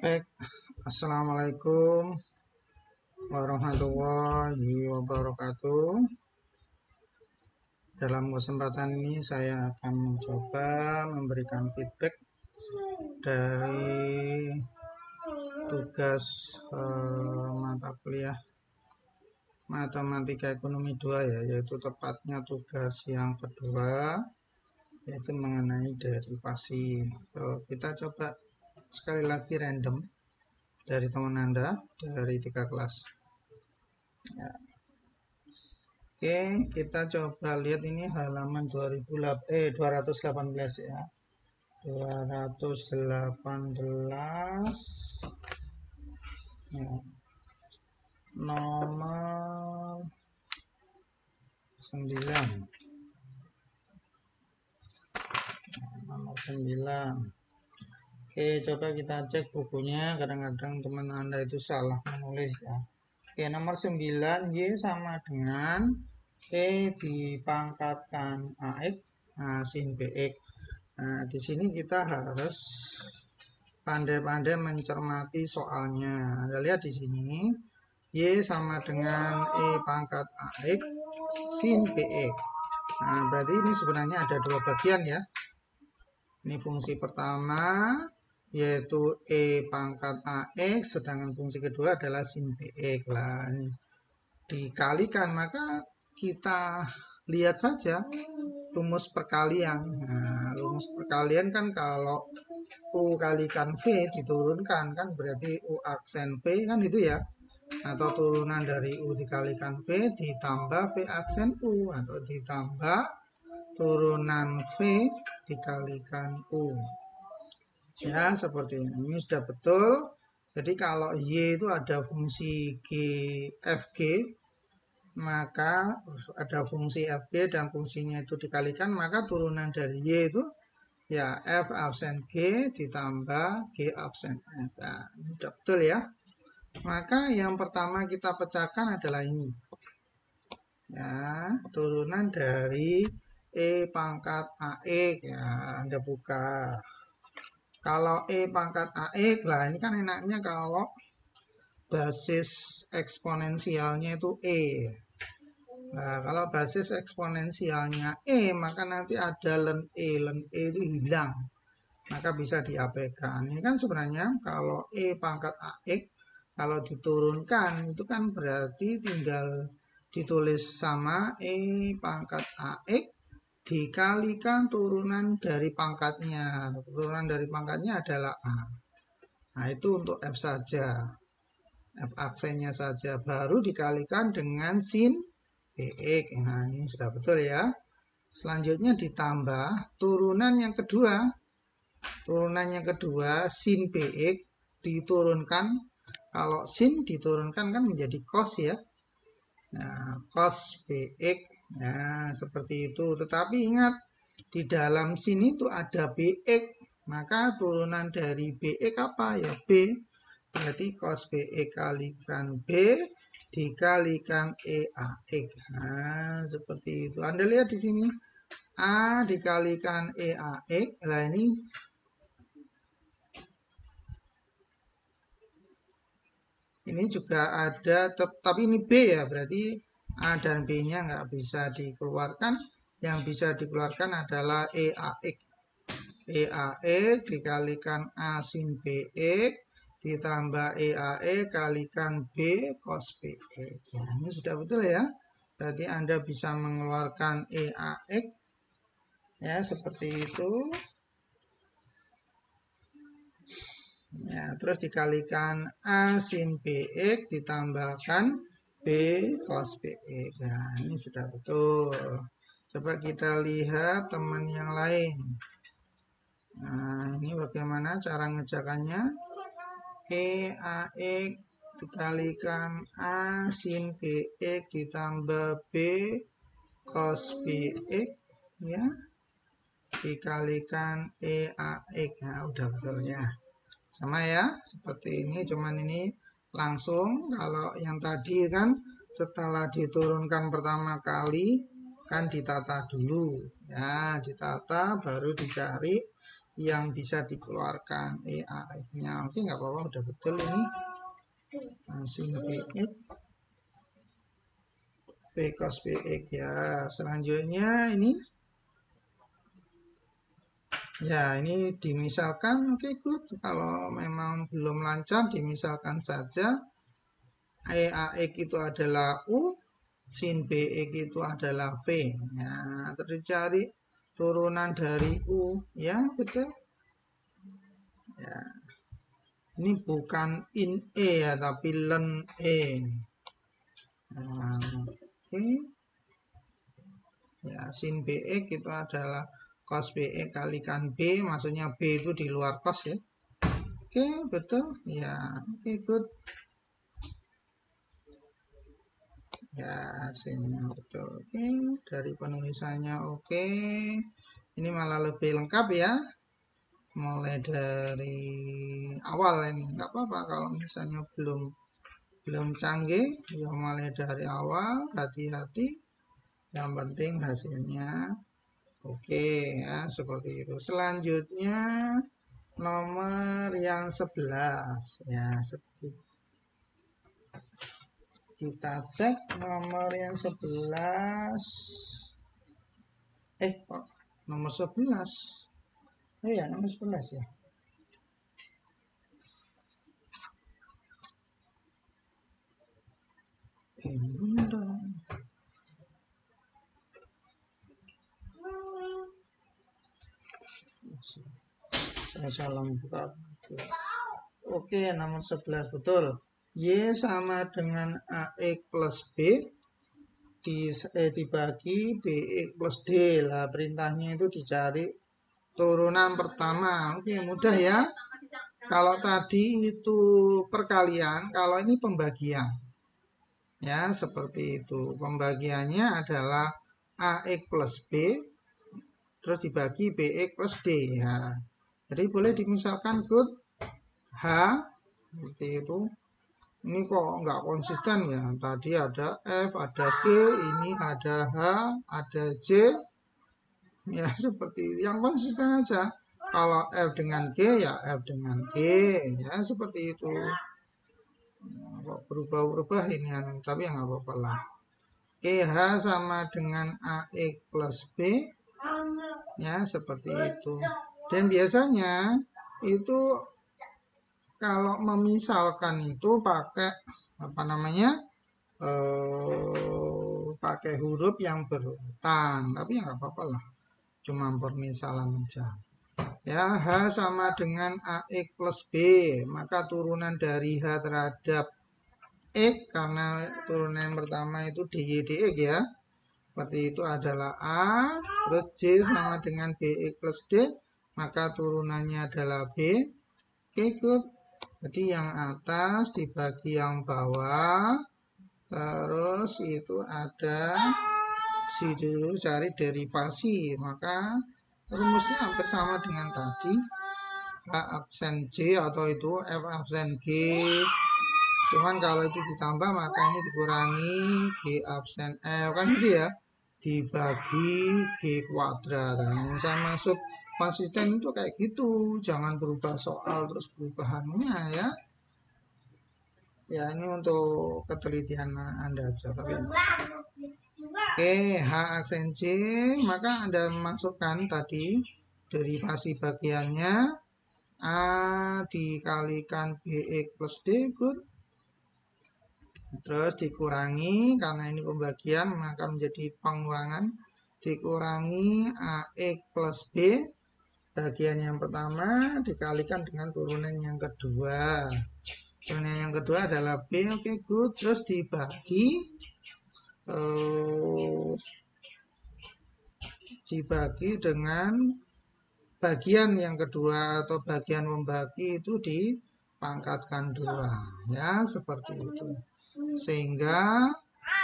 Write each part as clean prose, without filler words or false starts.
Baik, assalamualaikum warahmatullahi wabarakatuh. Dalam kesempatan ini saya akan mencoba memberikan feedback dari tugas mata kuliah Matematika Ekonomi 2 ya, yaitu tepatnya tugas yang kedua, yaitu mengenai derivasi. Kita coba sekali lagi random dari teman Anda dari 3 kelas ya. Oke, kita coba lihat ini halaman 218 ya. 218 ya. Nomor 9. Nomor 9. Oke, coba kita cek bukunya. Kadang-kadang teman Anda itu salah menulis ya. Oke, nomor 9, Y sama dengan E dipangkatkan AX, sin BX. Nah, di sini kita harus pandai-pandai mencermati soalnya. Anda lihat di sini, Y sama dengan E pangkat AX sin BX. Nah, berarti ini sebenarnya ada dua bagian ya. Ini fungsi pertama, yaitu E pangkat AX, sedangkan fungsi kedua adalah sin BX. Lah, ini dikalikan, maka kita lihat saja rumus perkalian. Nah, rumus perkalian kan kalau U kalikan V diturunkan kan berarti U aksen V kan itu ya, atau turunan dari U dikalikan V ditambah V aksen U, atau ditambah turunan V dikalikan U ya, seperti ini. Ini sudah betul. Jadi kalau Y itu ada fungsi FG, maka ada fungsi FG dan fungsinya itu dikalikan, maka turunan dari Y itu ya F absen G ditambah G absen F. Nah, ini sudah betul ya. Maka yang pertama kita pecahkan adalah ini ya, turunan dari E pangkat AX ya, Anda buka. Kalau E pangkat AX lah, ini kan enaknya kalau basis eksponensialnya itu E. Nah, kalau basis eksponensialnya E, maka nanti ada ln E itu hilang, maka bisa diabaikan. Ini kan sebenarnya kalau E pangkat AX, kalau diturunkan itu kan berarti tinggal ditulis sama E pangkat AX dikalikan turunan dari pangkatnya. Turunan dari pangkatnya adalah A. Nah, itu untuk F saja. F aksennya saja, baru dikalikan dengan sin BX. Nah, ini sudah betul ya. Selanjutnya ditambah turunan yang kedua. Turunan yang kedua, sin BX diturunkan. Kalau sin diturunkan kan menjadi cos ya. Nah, cos BX ya, seperti itu. Tetapi ingat, di dalam sin itu ada BX, maka turunan dari BX apa ya? B. Berarti cos BX kalikan B dikalikan EAX. Nah, seperti itu. Anda lihat di sini A dikalikan EAX. Nah, ini juga ada, tapi ini B ya, berarti A dan B-nya nggak bisa dikeluarkan. Yang bisa dikeluarkan adalah EAX. EAX dikalikan A sin BX ditambah EAX kalikan B cos BX. Ya, ini sudah betul ya. Berarti Anda bisa mengeluarkan EAX ya, seperti itu. Ya, terus dikalikan A sin BX ditambahkan B cos BX. Nah, ini sudah betul. Coba kita lihat teman yang lain. Nah, ini bagaimana cara ngejakannya? EAX dikalikan A sin BX ditambah B cos BX ya, dikalikan EAX. Nah, udah betul ya. Sama ya, seperti ini, cuman ini langsung. Kalau yang tadi kan setelah diturunkan pertama kali kan ditata dulu ya, ditata baru dicari yang bisa dikeluarkan AX-nya. Oke, nggak apa-apa, udah betul ini. Sin BX V cos BX ya. Selanjutnya ini ya, ini dimisalkan. Oke, good. Kalau memang belum lancar, dimisalkan saja. AX itu adalah U, sin BX itu adalah V. Ya, tercari turunan dari U. Ya, betul. Ya. Ini bukan in E ya, tapi len E. Nah, oke. Ya, sin BX itu adalah cos BX kalikan B, maksudnya B itu di luar cos ya. Oke, betul. Ya, oke, good. Ya, hasilnya betul. Oke, dari penulisannya oke. Ini malah lebih lengkap ya. Mulai dari awal ini nggak apa-apa kalau misalnya belum canggih ya, mulai dari awal, hati-hati. Yang penting hasilnya oke ya, seperti itu. Selanjutnya nomor yang 11 ya, seperti kita cek nomor yang 11. Nomor 11. Ya, nomor 11 ya. Ini dong. Saya salah buka. Oke, nomor 11 betul. Y sama dengan AX plus B dibagi BX plus D. Lah, perintahnya itu dicari turunan pertama. Oke, mudah ya. Kalau tadi itu perkalian, kalau ini pembagian. Ya, seperti itu. Pembagiannya adalah AX plus B, terus dibagi BX plus D. Ya. Jadi boleh dimisalkan good H, seperti itu. Ini kok nggak konsisten ya. Tadi ada F, ada G, ini ada H, ada J. Ya, seperti itu. Yang konsisten aja. Kalau F dengan G, ya F dengan G. Ya, seperti itu. Kok berubah-ubah ini, tapi ya nggak apa-apa lah. Oke, H sama dengan AX plus B. Ya, seperti itu. Dan biasanya itu kalau memisalkan itu pakai apa namanya? Pakai huruf yang berurutan, tapi ya nggak apa-apa lah. Cuma permisalan aja. Ya, H sama dengan AX plus B, maka turunan dari H terhadap X, karena turunan yang pertama itu DY DX ya, seperti itu adalah A, terus J sama dengan BX plus D, maka turunannya adalah B. Oke, good. Jadi yang atas dibagi yang bawah, terus itu ada dulu cari derivasi, maka rumusnya hampir sama dengan tadi. H absen J atau itu F absen G, cuman kalau itu ditambah maka ini dikurangi G absen F, kan gitu ya, dibagi G kuadrat. Nah, yang saya maksud konsisten itu kayak gitu, jangan berubah soal terus perubahannya ya. Ya, ini untuk ketelitian Anda aja, tapi oke, H aksen J, maka Anda masukkan tadi derivasi bagiannya A dikalikan BX plus D, good. Terus dikurangi, karena ini pembagian maka menjadi pengurangan, dikurangi AX plus B bagian yang pertama dikalikan dengan turunan yang kedua. Turunan yang kedua adalah B, oke, good. Terus dibagi dengan bagian yang kedua atau bagian membagi itu dipangkatkan 2 ya, seperti itu, sehingga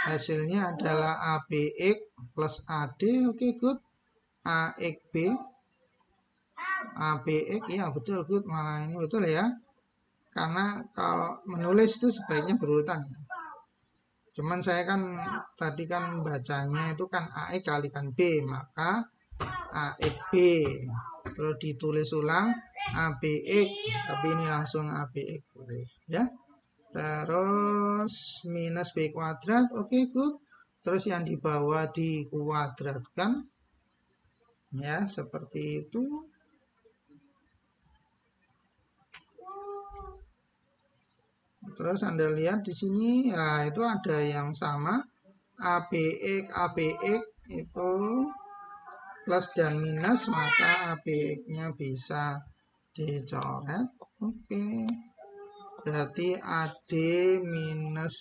hasilnya adalah ABX plus AD. Oke, good. AXB ABX ya, betul, good. Malah ini betul ya, karena kalau menulis itu sebaiknya berurutan ya. Cuman saya kan tadi kan bacanya itu kan AX kalikan B, maka AXB. Terus ditulis ulang ABX, tapi ini langsung ABX boleh ya. Terus minus B kuadrat, oke, good. Terus yang di bawah dikuadratkan ya, seperti itu. Terus Anda lihat di sini ya, itu ada yang sama ABX itu plus dan minus, maka ABX-nya bisa dicoret. Oke. Berarti AD minus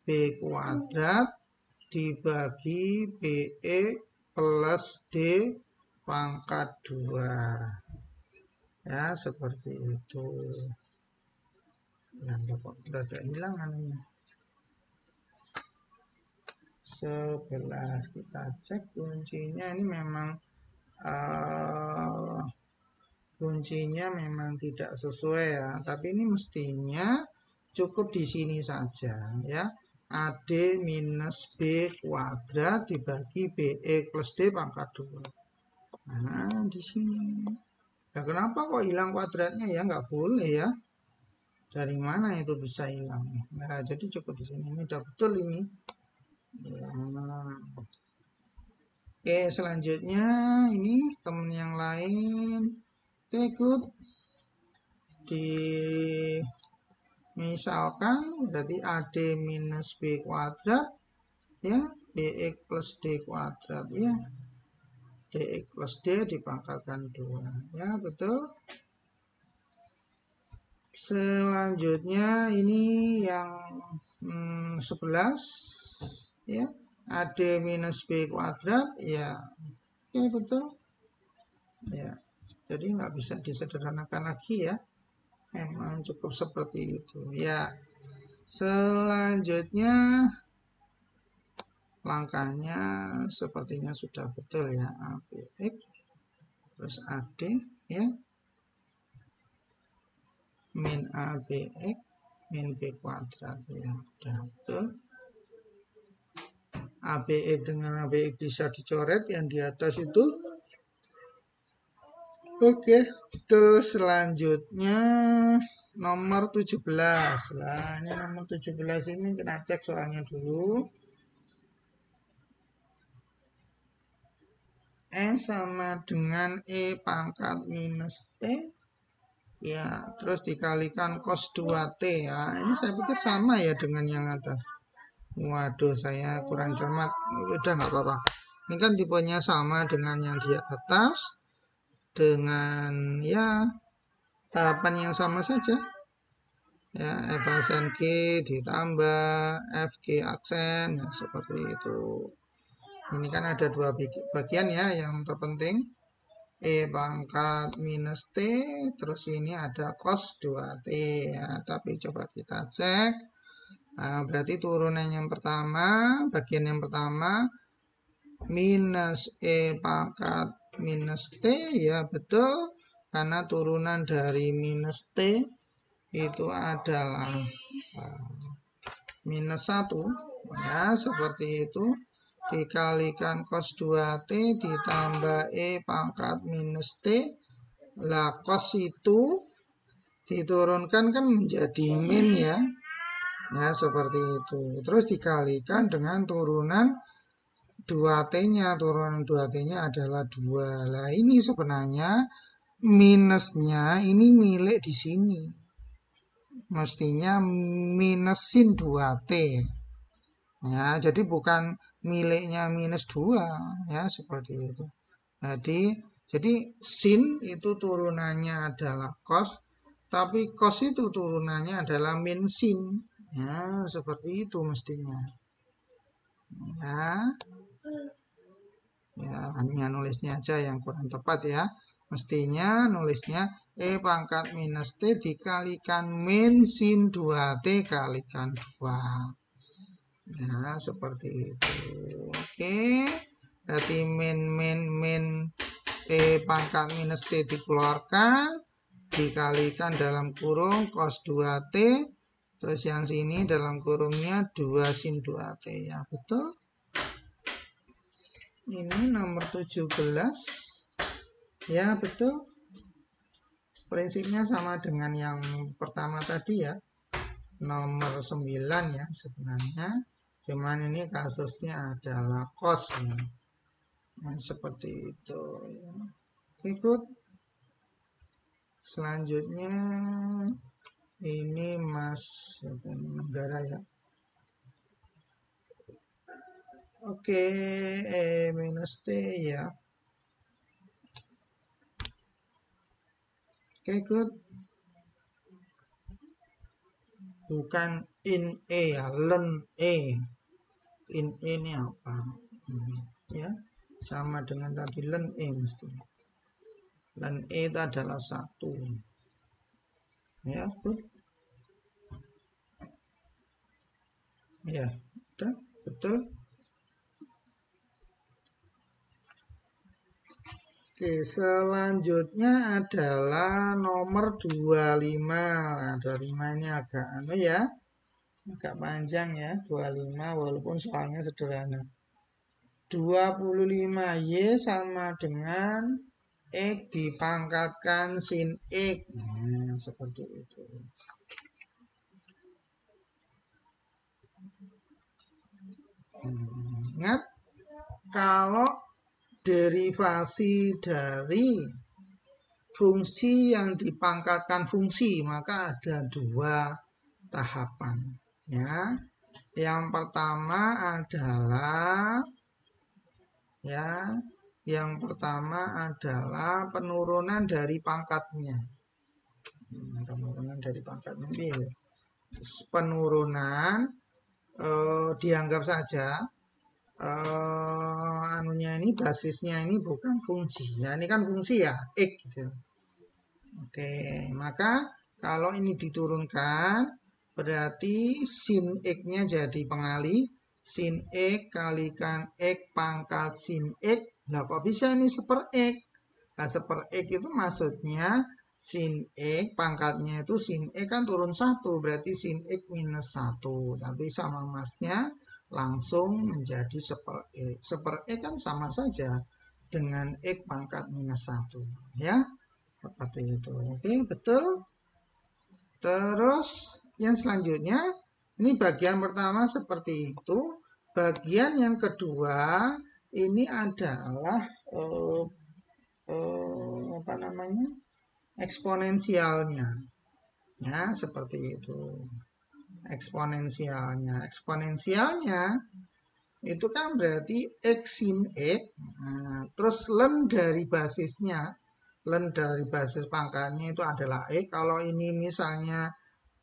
B kuadrat dibagi BX plus D pangkat 2. Ya, seperti itu. Nah, kok udah hilang anunya. 11. Kita cek kuncinya, ini memang kuncinya memang tidak sesuai ya, tapi ini mestinya cukup di sini saja ya. AD minus B kuadrat dibagi BX plus D pangkat 2. Nah, di sini. Nah, kenapa kok hilang kuadratnya ya? Nggak boleh ya. Dari mana itu bisa hilang? Nah, jadi cukup di sini. Ini udah betul ini. Ya. Oke, selanjutnya ini teman yang lain. Oke, good. Misalkan berarti AD minus B kuadrat ya, BX plus D kuadrat ya. DX plus D dipangkalkan 2 ya, betul. Selanjutnya ini yang 11 ya, AD minus B kuadrat ya. Oke, betul ya. Jadi nggak bisa disederhanakan lagi ya, memang cukup seperti itu ya. Selanjutnya langkahnya sepertinya sudah betul ya, ABX terus AD ya, min ABX min B kuadrat ya, udah betul. ABX dengan ABX bisa dicoret yang di atas itu. Oke, terus selanjutnya nomor 17. Nah, ini nomor 17 ini kita cek soalnya dulu. E sama dengan E pangkat minus T. Ya, terus dikalikan cos 2T ya. Ini saya pikir sama ya dengan yang atas. Waduh, saya kurang cermat. Udah nggak apa-apa. Ini kan tipenya sama dengan yang di atas. Dengan ya tahapan yang sama saja ya, F aksen G ditambah FG aksen ya, seperti itu. Ini kan ada dua bagian ya, yang terpenting E pangkat minus T, terus ini ada cos 2T ya, tapi coba kita cek. Nah, berarti turunan yang pertama, bagian yang pertama minus E pangkat minus T ya, betul, karena turunan dari minus T itu adalah minus 1 ya, seperti itu, dikalikan cos 2T ditambah E pangkat minus T. Lah, cos itu diturunkan kan menjadi min ya, ya seperti itu, terus dikalikan dengan turunan 2T-nya, turunan 2T-nya adalah 2. Lah, ini sebenarnya minusnya ini milik di sini. Mestinya minusin 2T. Ya, jadi bukan miliknya minus 2 ya, seperti itu. Jadi sin itu turunannya adalah cos, tapi cos itu turunannya adalah min sin. Ya, seperti itu mestinya. Ya. Ya, hanya nulisnya aja yang kurang tepat ya. Mestinya nulisnya E pangkat minus T dikalikan min sin 2T kalikan 2. Ya, seperti itu. Oke. Berarti min E pangkat minus T dikeluarkan, dikalikan dalam kurung cos 2T, terus yang sini dalam kurungnya 2 sin 2T ya, betul. Ini nomor 17. Ya, betul. Prinsipnya sama dengan yang pertama tadi ya. Nomor 9 ya sebenarnya. Cuman ini kasusnya adalah cos ya. Nah, seperti itu ya. Ikut. Selanjutnya ini Mas Negara ya. Oke, minus T ya. Oke, good. Bukan in E ya, len E. In E ini apa? Ya, sama dengan tadi len E mesti. Len E itu adalah 1. Ya, good. Ya, udah, betul. Oke, selanjutnya adalah nomor 25. Nah, 25 ini agak ya. Agak panjang ya, 25 walaupun soalnya sederhana. 25Y sama dengan X dipangkatkan sin X. Nah, seperti itu. Ingat, kalau derivasi dari fungsi yang dipangkatkan fungsi, maka ada 2 tahapan. Ya, yang pertama adalah penurunan dari pangkatnya. Penurunan dari pangkatnya ini. Penurunan dianggap saja ini basisnya ini bukan fungsi. Ya, ini kan fungsi ya, X gitu. Oke, maka kalau ini diturunkan berarti sin X-nya jadi pengali. Sin X kalikan X pangkat sin X. Nah, kok bisa ini seper X? Nah, seper X itu maksudnya sin X pangkatnya itu sin X kan turun 1. Berarti sin X minus 1. Tapi sama masnya langsung menjadi seper X. Seper X kan sama saja dengan X pangkat minus 1. Ya, seperti itu. Oke, betul. Terus yang selanjutnya, ini bagian pertama seperti itu. Bagian yang kedua, ini adalah eksponensialnya. Ya, seperti itu. Eksponensialnya itu kan berarti X sin X. Nah, terus len dari basisnya. Len dari basis pangkatnya itu adalah X. Kalau ini misalnya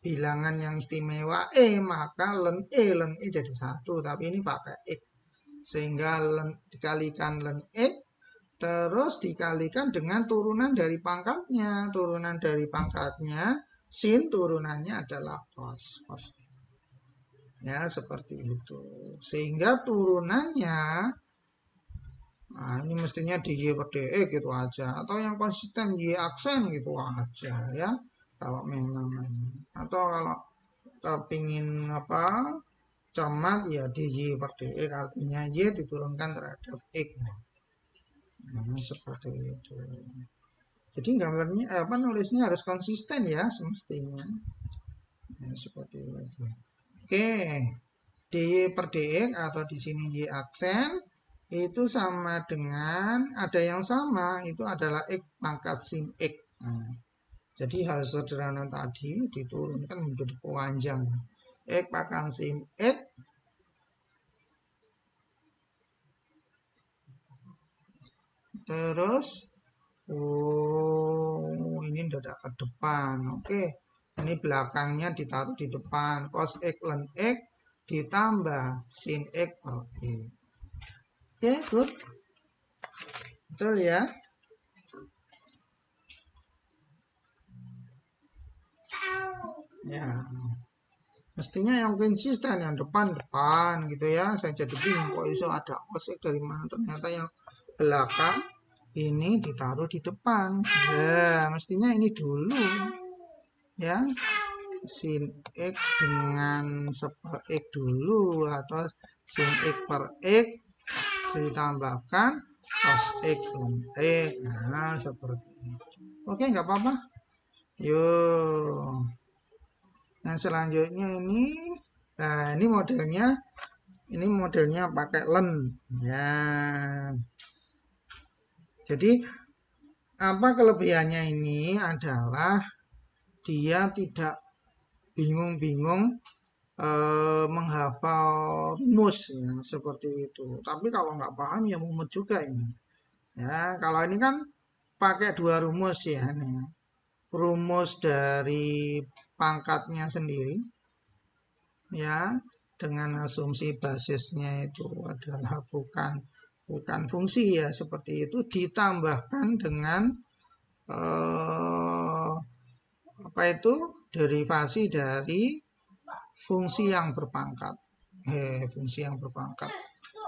bilangan yang istimewa maka len E jadi 1. Tapi ini pakai X. Sehingga dikalikan len X. Terus dikalikan dengan turunan dari pangkatnya. Turunan dari pangkatnya, sin turunannya adalah cos. Ya, seperti itu. Sehingga turunannya, nah ini mestinya di Y per DE gitu aja. Atau yang konsisten Y aksen gitu aja ya. Kalau memang. Atau kalau kepingin cermat ya di Y per DE. Artinya Y diturunkan terhadap X. Nah, seperti itu. Jadi gambarnya nulisnya harus konsisten ya semestinya. Ya, seperti itu. Oke, dy per dx atau di sini y aksen itu sama dengan ada yang sama itu adalah x pangkat sin x. Nah, jadi hal sederhana tadi diturunkan menjadi panjang. X pangkat sin x terus ini tidak ke depan. Oke. Ini belakangnya ditaruh di depan. Cos X len X ditambah sin X per X. Oke, good. Betul ya? Ya. Mestinya yang konsisten, yang depan-depan gitu ya. Saya jadi bingung kok bisa ada cos X dari mana. Ternyata yang belakang ini ditaruh di depan. Ya, mestinya ini dulu. Ya. Sin X dengan seper X dulu atau sin X per X ditambahkan cos X ln X. Nah, seperti ini. Oke, nggak apa-apa. Yuk. Yang selanjutnya ini, nah ini modelnya pakai len. Ya. Jadi apa kelebihannya ini adalah dia tidak bingung-bingung menghafal rumus ya seperti itu. Tapi kalau nggak paham ya mumet juga ini. Ya, kalau ini kan pakai dua rumus ya nih. Rumus dari pangkatnya sendiri ya dengan asumsi basisnya itu adalah bukan fungsi ya seperti itu ditambahkan dengan apa itu derivasi dari fungsi yang berpangkat.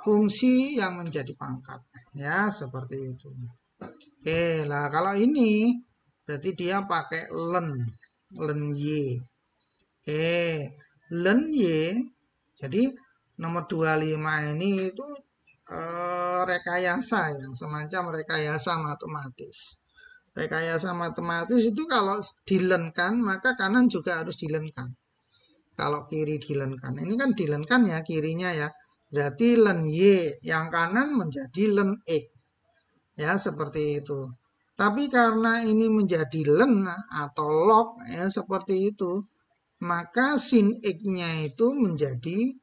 Fungsi yang menjadi pangkat. Ya, seperti itu. Oke, lah kalau ini berarti dia pakai len Y. Oke, len Y. Jadi nomor 25 ini itu rekayasa ya, semacam rekayasa matematis. Rekayasa matematis itu kalau dilenkan maka kanan juga harus dilenkan. Kalau kiri dilenkan, ini kan dilenkan ya kirinya ya. Berarti len Y yang kanan menjadi len X. Ya, seperti itu. Tapi karena ini menjadi len atau log ya seperti itu, maka sin X-nya itu menjadi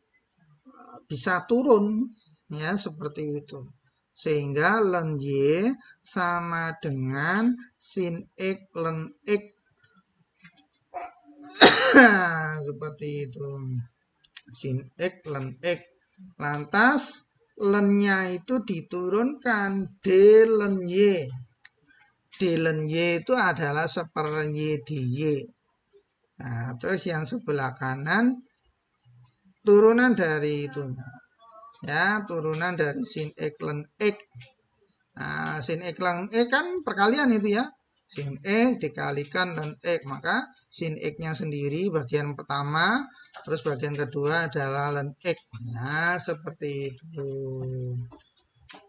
bisa turun ya seperti itu. Sehingga len Y sama dengan sin X len X. Seperti itu. Sin X len X. Lantas lennya itu diturunkan d len Y. D len Y itu adalah seper Y dy. Nah, terus yang sebelah kanan turunan dari itunya. Ya, turunan dari sin X len X. Nah, sin X len X kan perkalian itu ya. Sin X dikalikan len X, maka sin X-nya sendiri bagian pertama, terus bagian kedua adalah len X. Nah, seperti itu.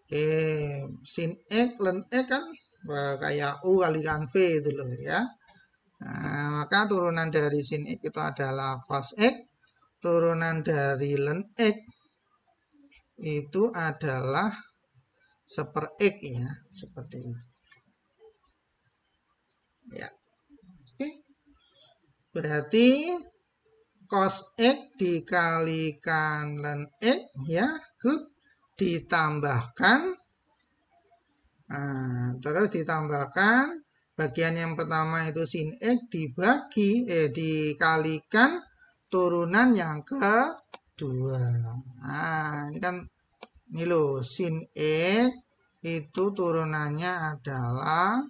Oke, sin X len X kan kayak U kalikan V itu loh ya. Nah, maka turunan dari sin X itu adalah cos X. Turunan dari len X itu adalah seper X ya, seperti itu. Ya. Oke. Berarti cos X dikalikan len X ya, good. Ditambahkan terus ditambahkan bagian yang pertama itu sin X dikalikan turunan yang kedua. Nah, ini kan ini loh, sin X itu turunannya adalah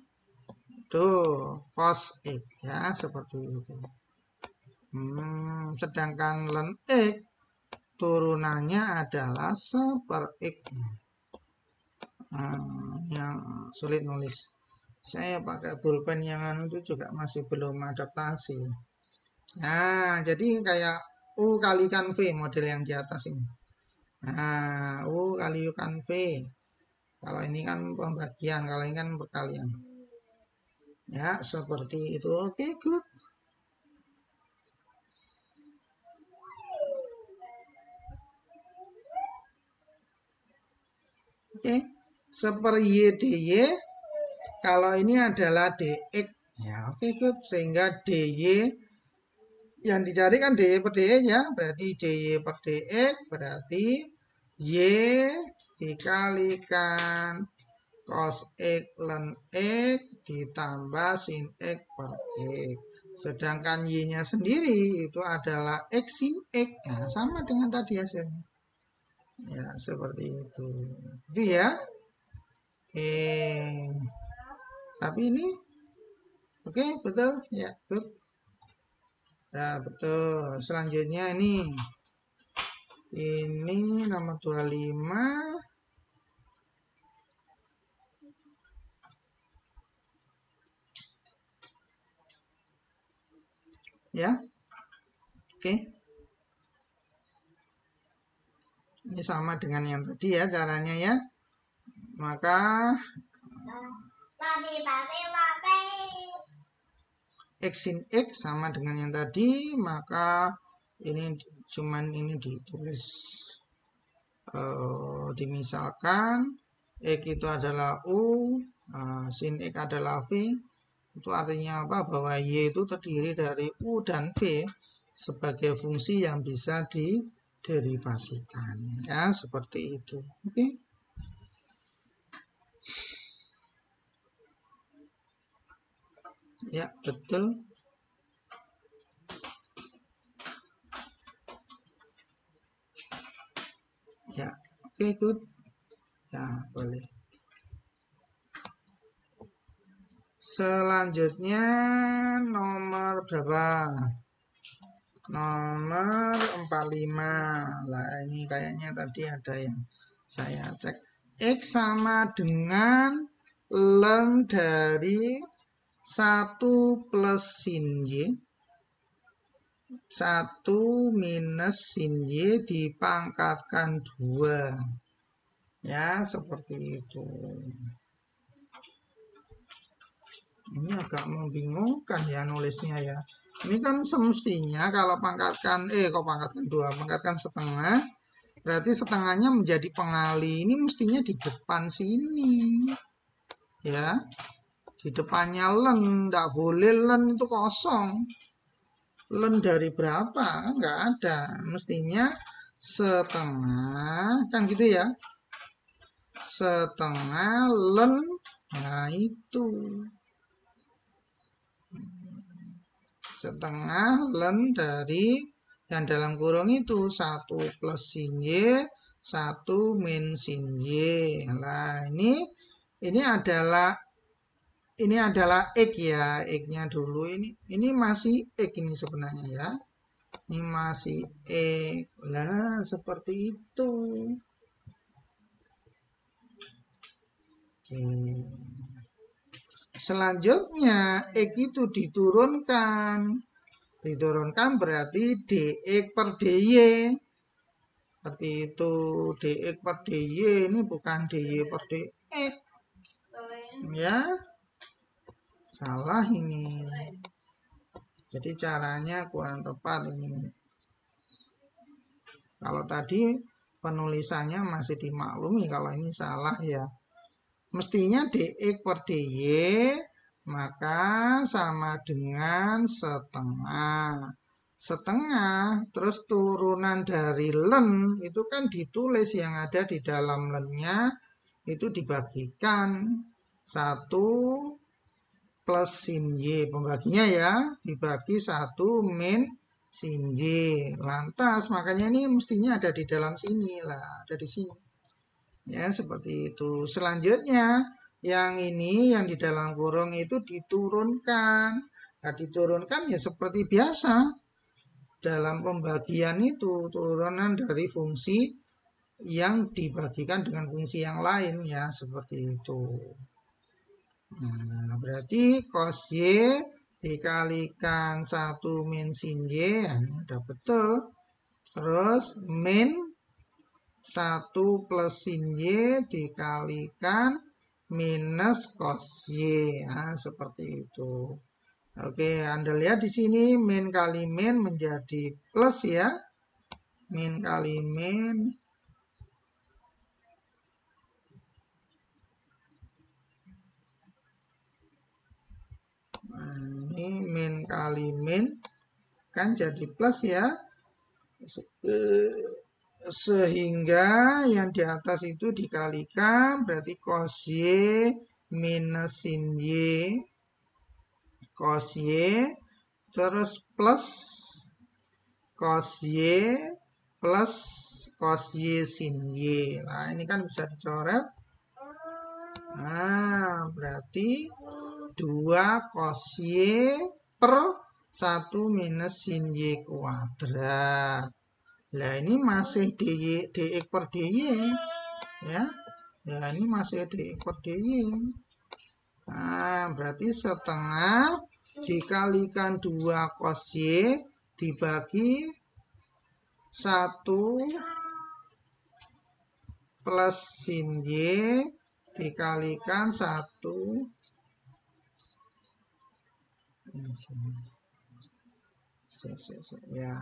cos X ya, seperti itu. Sedangkan len X turunannya adalah seper X. Yang sulit nulis. Saya pakai pulpen yang itu juga masih belum adaptasi. Nah, jadi kayak U kalikan V model yang di atas ini. Nah, U kalikan V. Kalau ini kan pembagian, kalau ini kan perkalian. Ya, seperti itu. Oke, good. Oke, seper Y dy. Kalau ini adalah dx. Ya, oke, good. Sehingga dy yang dicari kan dy per dx ya. Berarti dy per dx berarti y dikalikan cos X len X ditambah sin X per X. Sedangkan Y-nya sendiri itu adalah X sin X. Nah, sama dengan tadi hasilnya. Ya, seperti itu. Itu ya. Oke. Tapi ini oke, betul. Ya, good. Nah, betul. Selanjutnya ini nomor 25. Ya. Oke. Ini sama dengan yang tadi ya caranya ya. maka X sin X sama dengan yang tadi, maka ini cuman ini ditulis dimisalkan X itu adalah U, sin X adalah V. Itu artinya apa? Bahwa Y itu terdiri dari U dan V sebagai fungsi yang bisa diderivasikan. Ya, seperti itu. Oke. Ya, betul. Ya, oke, good. Ya, boleh. Selanjutnya nomor berapa? Nomor 45. Lah, ini kayaknya tadi ada yang saya cek. X sama dengan ln dari 1 plus sin Y, 1 minus sin Y dipangkatkan 2. Ya, seperti itu. Ini agak membingungkan ya nulisnya ya. Ini kan semestinya kalau pangkatkan, kok pangkatkan 2, pangkatkan setengah, berarti setengahnya menjadi pengali. Ini mestinya di depan sini. Ya, di depannya ln, enggak boleh ln itu kosong. Ln dari berapa? Enggak ada. Mestinya setengah, kan gitu ya. Setengah ln, nah itu. Setengah ln dari yang dalam kurung itu 1 plus sin Y, 1 min sin Y. Nah, ini adalah X ya, X-nya dulu. Ini masih X ini sebenarnya ya. Ini masih X. Lah, seperti itu. Oke. Selanjutnya, X itu diturunkan. Diturunkan berarti dx per dy. Seperti itu. Dx per dy ini bukan dy per dx. Ya. Salah ini. Jadi caranya kurang tepat ini. Kalau tadi penulisannya masih dimaklumi, kalau ini salah ya. Mestinya dx per dy maka sama dengan setengah. Setengah terus turunan dari ln itu kan ditulis yang ada di dalam ln-nya itu dibagikan 1 plus sin Y. Pembaginya ya dibagi 1 min sin Y. Lantas makanya ini mestinya ada di dalam sini lah, ada di sini. Ya, seperti itu. Selanjutnya, yang ini yang di dalam kurung itu diturunkan. Nah, diturunkan ya seperti biasa. Dalam pembagian itu turunan dari fungsi yang dibagikan dengan fungsi yang lain ya, seperti itu. Nah, berarti cos Y dikalikan 1 min sin Y, ya, ini udah betul. Terus min 1 plus sin Y dikalikan minus cos Y. Nah, seperti itu. Oke, Anda lihat di sini min kali min menjadi plus ya. Min kali min. Nah, ini min kali min kan jadi plus ya. Sehingga yang di atas itu dikalikan berarti cos Y minus sin Y, cos Y terus plus cos Y plus cos Y sin Y. Nah, ini kan bisa dicoret. Nah, berarti 2 cos Y per 1 minus sin Y kuadrat. Nah, ini masih dx per dy ya. Nah, ini masih dx per dy. Nah, berarti setengah dikalikan 2 cos Y dibagi 1 plus sin Y dikalikan 1 ya.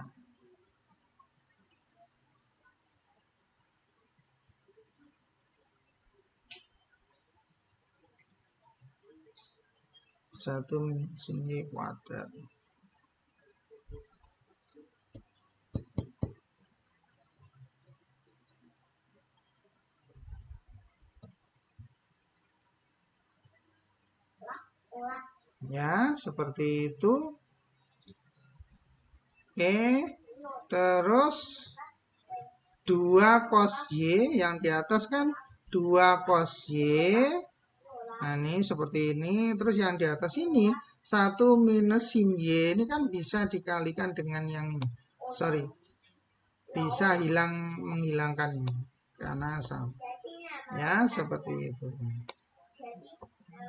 Satu sin Y kuadrat. Ya, seperti itu. Oke, terus 2 cos Y yang di atas kan 2 cos Y. Nah, ini seperti ini. Terus yang di atas ini 1 minus sin Y ini kan bisa dikalikan dengan yang ini. Sorry. Bisa menghilangkan ini. Karena sama. Ya, seperti itu.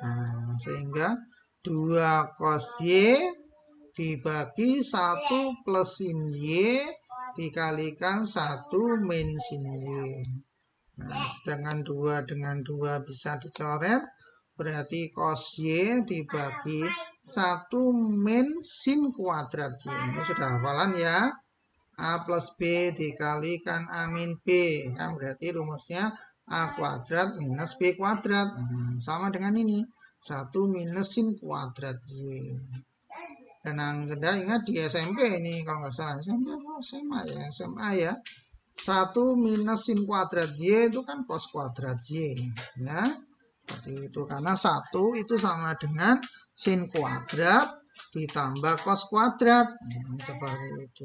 Nah, sehingga 2 cos Y dibagi 1 plus sin Y dikalikan 1 min sin Y. Nah, sedangkan 2 dengan 2 bisa dicoret, berarti cos Y dibagi 1 min sin kuadrat Y. Ini sudah hafalan ya. A plus B dikalikan A min B. Kan berarti rumusnya A kuadrat minus B kuadrat. Nah, sama dengan ini. 1 minus sin kuadrat Y. Dan Anda ingat di SMP ini, kalau nggak salah, SMA ya. 1 minus sin kuadrat Y itu kan cos kuadrat Y. Ya, seperti itu. Karena 1 itu sama dengan sin kuadrat ditambah cos kuadrat. Seperti itu.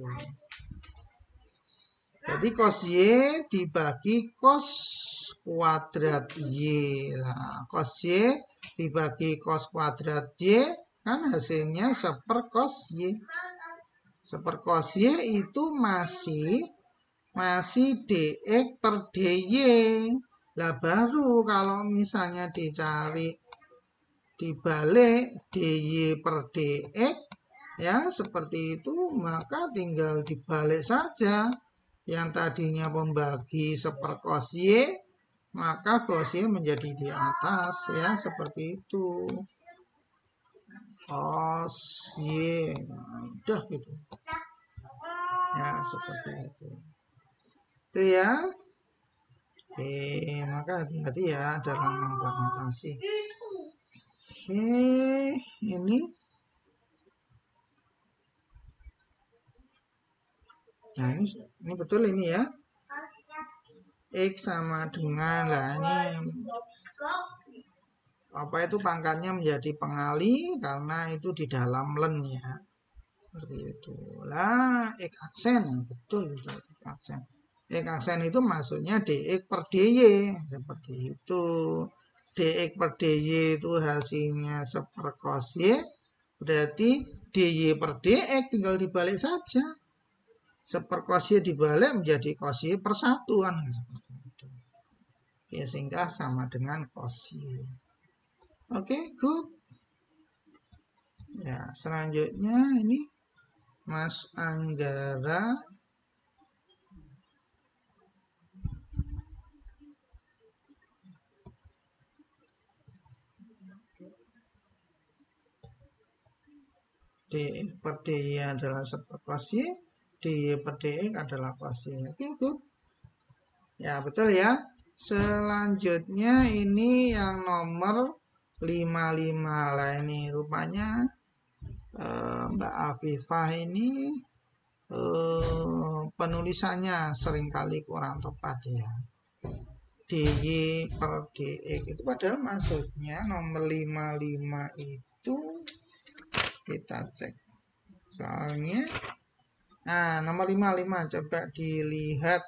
Jadi cos Y dibagi cos kuadrat Y. Nah, cos Y dibagi cos kuadrat Y kan hasilnya 1 cos Y. 1 cos Y itu masih dx per dy. Lah baru kalau misalnya dibalik dy per dx ya seperti itu, maka tinggal dibalik saja. Yang tadinya membagi 1 cos Y, maka cos Y menjadi di atas ya, seperti itu. Cos Y, nah, udah gitu. Ya, seperti itu. Itu ya. Oke, maka hati-hati ya dalam membuat notasi. Oke, ini. Nah, ini betul ini ya. X sama dengan, lah ini apa itu pangkatnya menjadi pengali karena itu di dalam len ya. Seperti itu. Lah, X aksen, betul itu X aksen. X aksen itu maksudnya dx per dy, seperti itu. Dx per dy itu hasilnya 1 cos Y, berarti dy per dx tinggal dibalik saja. 1 cos Y dibalik menjadi cos Y per 1 kan. Seperti itu. Ya, sehingga sama dengan cos Y. Oke, good. Ya, selanjutnya ini Mas Anggara. dx per dy adalah 1 cos Y, dy per dx adalah cos Y. Oke, good. Ya, betul ya. Selanjutnya ini yang nomor 55 lah ini. Rupanya Mbak Afifah ini penulisannya seringkali kurang tepat ya. dy per dx itu padahal maksudnya nomor 55 itu kita cek soalnya. Nah, nomor 55 coba dilihat,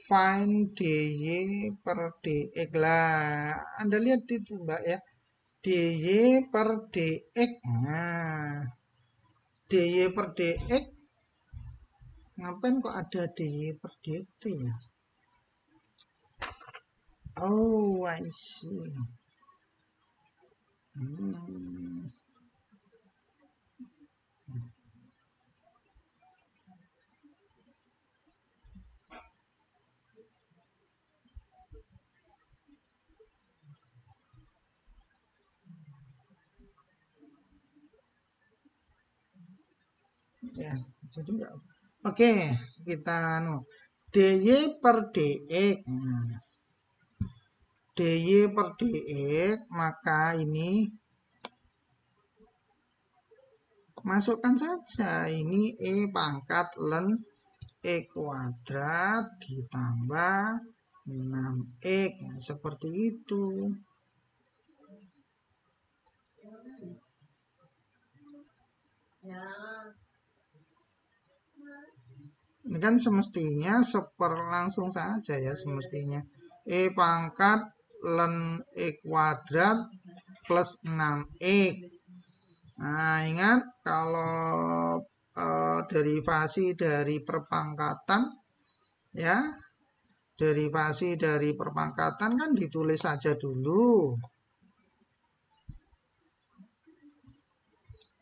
find dy per dx lah. Anda lihat itu Mbak ya, dy per dx. Nah, dy per dx, ngapain kok ada dy per dt ya? Oh, I see. ya. Jadi enggak. Oke, kita dy per dx. Nah, dy per dx, maka ini masukkan saja ini pangkat ln kuadrat ditambah 6x, ya, seperti itu. Ini kan semestinya langsung saja ya, semestinya pangkat ln kuadrat plus 6x. Nah, ingat kalau derivasi dari perpangkatan ya, derivasi dari perpangkatan kan ditulis saja dulu.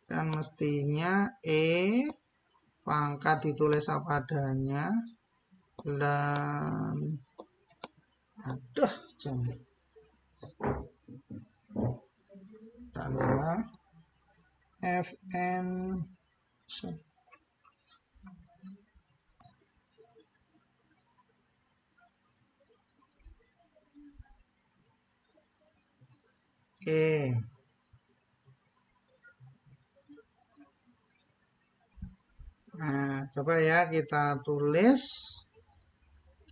Kan mestinya pangkat ditulis apa adanya dan jam. Bentar ya. Fn oke. Nah, coba ya kita tulis.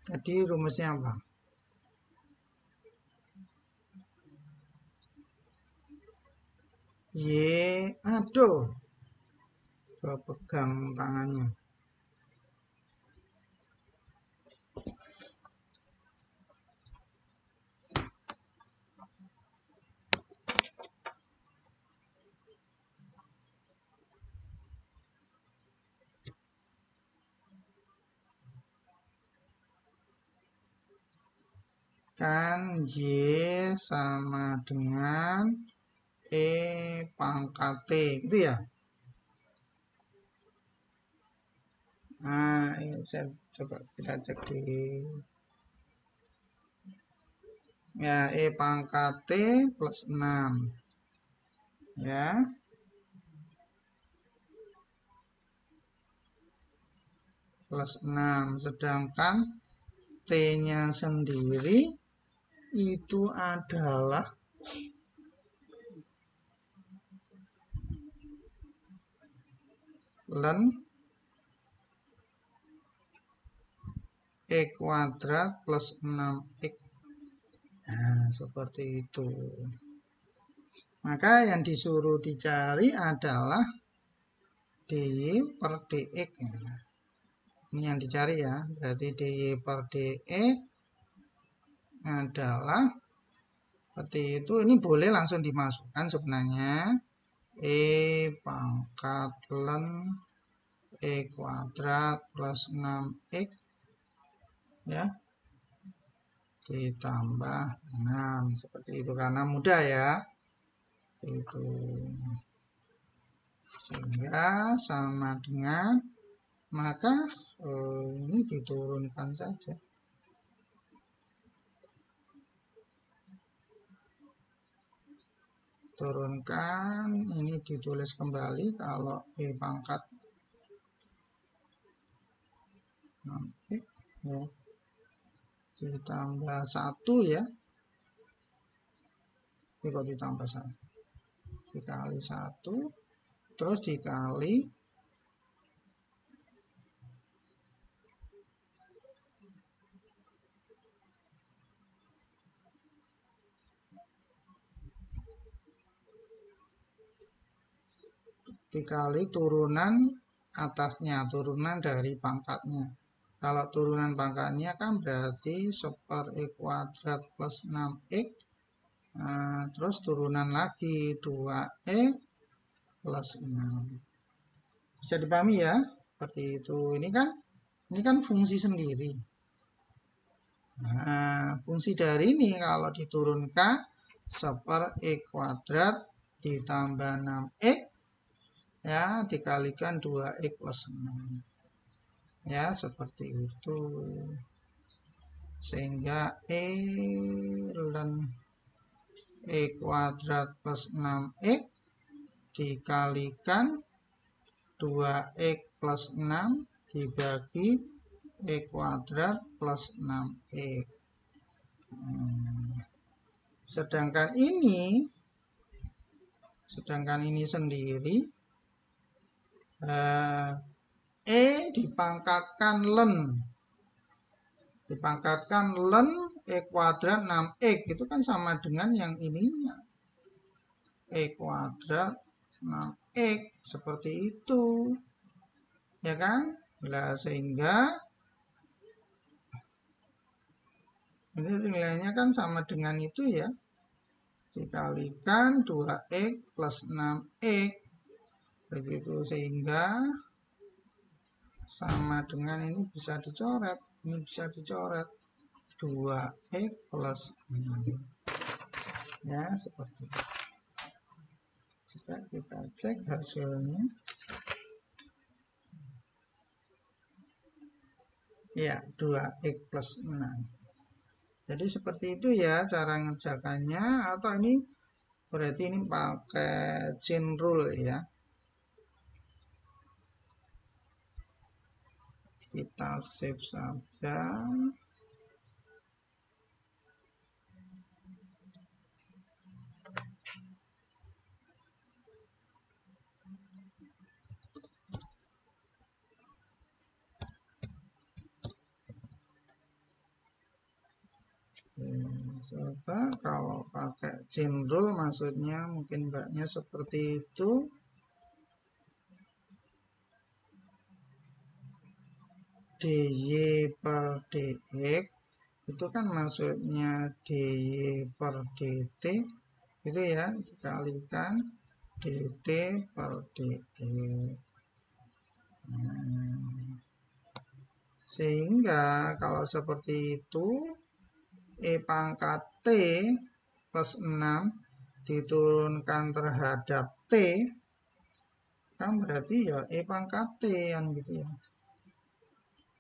Jadi rumusnya apa? Aduh. Coba pegang tangannya. Kan Y sama dengan pangkat T, gitu ya. Nah, ini saya coba kita cek di ya, pangkat T plus 6 ya, plus 6, sedangkan T-nya sendiri itu adalah ln kuadrat plus 6x. Nah, seperti itu. Maka yang disuruh dicari adalah dy per dx. Ini yang dicari ya. Berarti dy per dx adalah seperti itu. Ini boleh langsung dimasukkan sebenarnya. Pangkat ln kuadrat plus 6x ya, ditambah 6, seperti itu, karena mudah ya itu, sehingga sama dengan, maka ini diturunkan saja, turunkan, ini ditulis kembali kalau pangkat 6x ya, ditambah 1 ya, ini kok ditambah 1, dikali 1 terus dikali turunan atasnya, turunan dari pangkatnya. Kalau turunan pangkatnya kan berarti 1/e kuadrat plus 6x. Nah, terus turunan lagi 2e plus 6. Bisa dipahami ya? Seperti itu. Ini kan fungsi sendiri. Nah, fungsi dari ini kalau diturunkan 1/e kuadrat ditambah 6x ya, dikalikan 2x plus 6. Ya, seperti itu. Sehingga ln kuadrat plus 6x dikalikan 2x plus 6 dibagi e kuadrat plus 6x. Sedangkan ini sendiri e dipangkatkan ln e kuadrat 6x, itu kan sama dengan yang ininya, e kuadrat 6x, seperti itu, ya kan? Nah, sehingga ini nilainya kan sama dengan itu ya, dikalikan 2x plus 6x, begitu, sehingga sama dengan ini bisa dicoret, 2x plus 6, ya, seperti itu. Coba kita cek hasilnya. Ya, 2x plus 6. Jadi seperti itu ya cara ngerjakannya, atau ini berarti ini pakai chain rule ya. Kita save saja. Coba kalau pakai chain rule maksudnya mungkin mbaknya seperti itu. dy per dx itu kan maksudnya dy per dt itu ya, dikalikan dt per dx. Sehingga kalau seperti itu e pangkat t plus 6 diturunkan terhadap t, kan berarti ya e pangkat t kan gitu ya.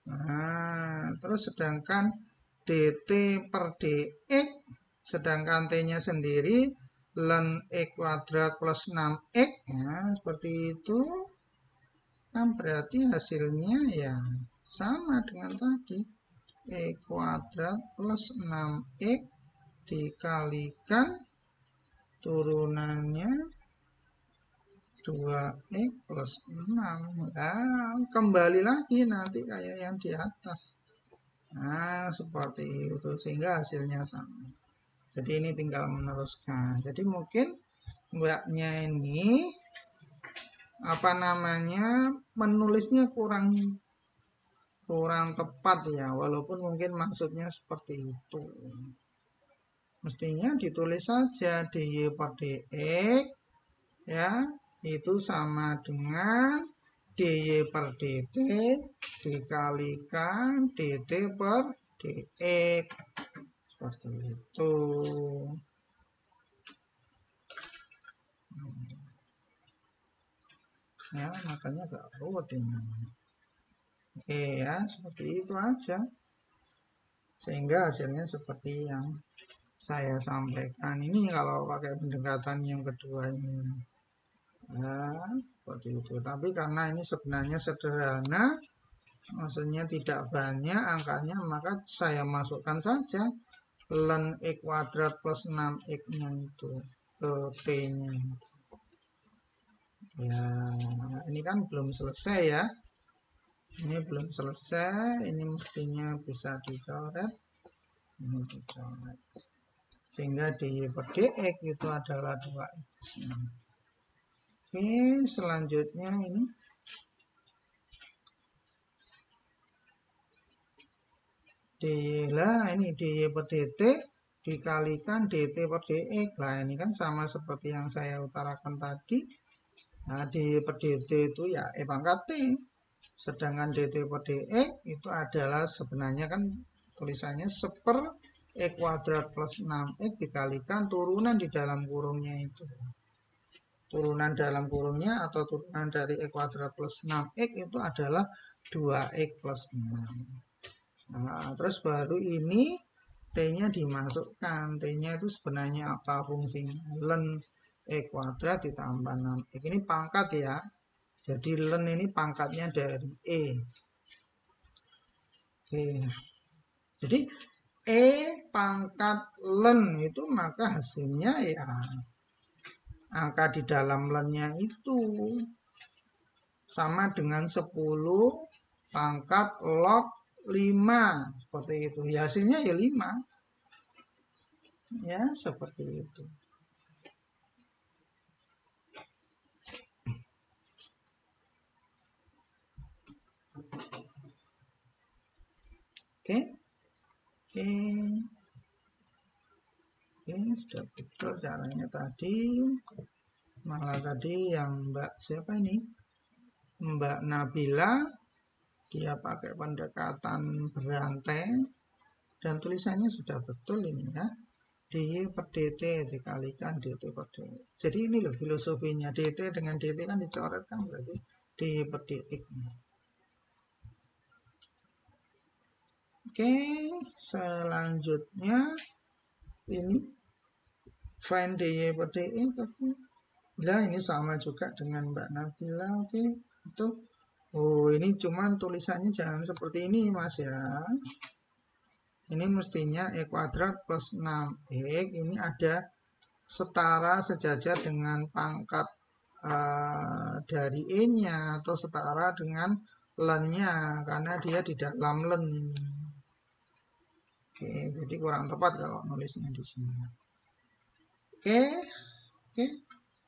Nah, terus sedangkan dt per dx, sedangkan t-nya sendiri ln e kuadrat plus 6x, ya, seperti itu. Kan berarti hasilnya ya sama dengan tadi, e kuadrat plus 6x dikalikan turunannya 2x plus 6. Nah, kembali lagi nanti kayak yang di atas. Nah, seperti itu, sehingga hasilnya sama. Jadi ini tinggal meneruskan. Jadi mungkin mbaknya ini menulisnya kurang tepat ya, walaupun mungkin maksudnya seperti itu. Mestinya ditulis saja dy per dx ya, itu sama dengan dy per dt dikalikan dt per dx, seperti itu. Ya, makanya agak ruwet ini. Oke ya, seperti itu aja. Sehingga hasilnya seperti yang saya sampaikan. Ini kalau pakai pendekatan yang kedua ini. Ya, seperti itu. Tapi karena ini sebenarnya sederhana, maksudnya tidak banyak angkanya, maka saya masukkan saja ln e kuadrat plus 6x-nya itu ke t-nya. Ya, ini kan belum selesai ya. Ini belum selesai, ini mestinya bisa dicoret. Ini dicoret. Sehingga dy per dx itu adalah 2x. Oke, selanjutnya ini ini dy per dt dikalikan dt per dx. Nah, ini kan sama seperti yang saya utarakan tadi. Nah, dy per dt itu ya e pangkat t. Sedangkan dt per dx itu adalah sebenarnya kan tulisannya seper e kuadrat plus 6x dikalikan turunan di dalam kurungnya itu. Turunan dalam kurungnya atau turunan dari e kuadrat plus 6x itu adalah 2x plus 6. Nah, terus baru ini t-nya dimasukkan. T-nya itu sebenarnya apa fungsinya? Ln e kuadrat ditambah 6x. Ini pangkat ya. Jadi len ini pangkatnya dari E. Oke. Jadi E pangkat len itu maka hasilnya ya angka di dalam lennya itu sama dengan 10 pangkat log 5. Seperti itu. Ya, hasilnya ya 5. Ya, seperti itu. Oke. Oke, sudah betul caranya tadi. Malah tadi yang Mbak siapa ini? Mbak Nabila, dia pakai pendekatan berantai dan tulisannya sudah betul ini ya. DY per DT dikalikan DT per DT. Jadi ini loh filosofinya, DT dengan DT kan dicoret kan, berarti DY per DX. Oke, selanjutnya ini find DY per DX. Nah, ini sama juga dengan Mbak Nabila. Oke, itu. Oh, ini cuman tulisannya jangan seperti ini Mas ya. Ini mestinya E kuadrat plus 6X ini ada setara sejajar dengan pangkat dari E-nya atau setara dengan len-nya karena dia di dalam len ini. Oke, jadi kurang tepat kalau nulisnya di sini. Oke.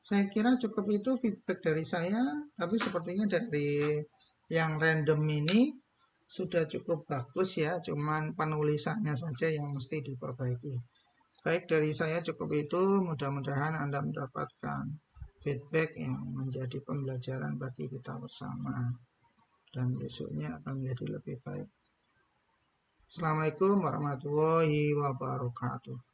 Saya kira cukup itu feedback dari saya, tapi sepertinya dari yang random ini sudah cukup bagus ya, cuman penulisannya saja yang mesti diperbaiki. Baik, dari saya cukup itu, mudah-mudahan Anda mendapatkan feedback yang menjadi pembelajaran bagi kita bersama, dan besoknya akan menjadi lebih baik. Assalamualaikum warahmatullahi wabarakatuh.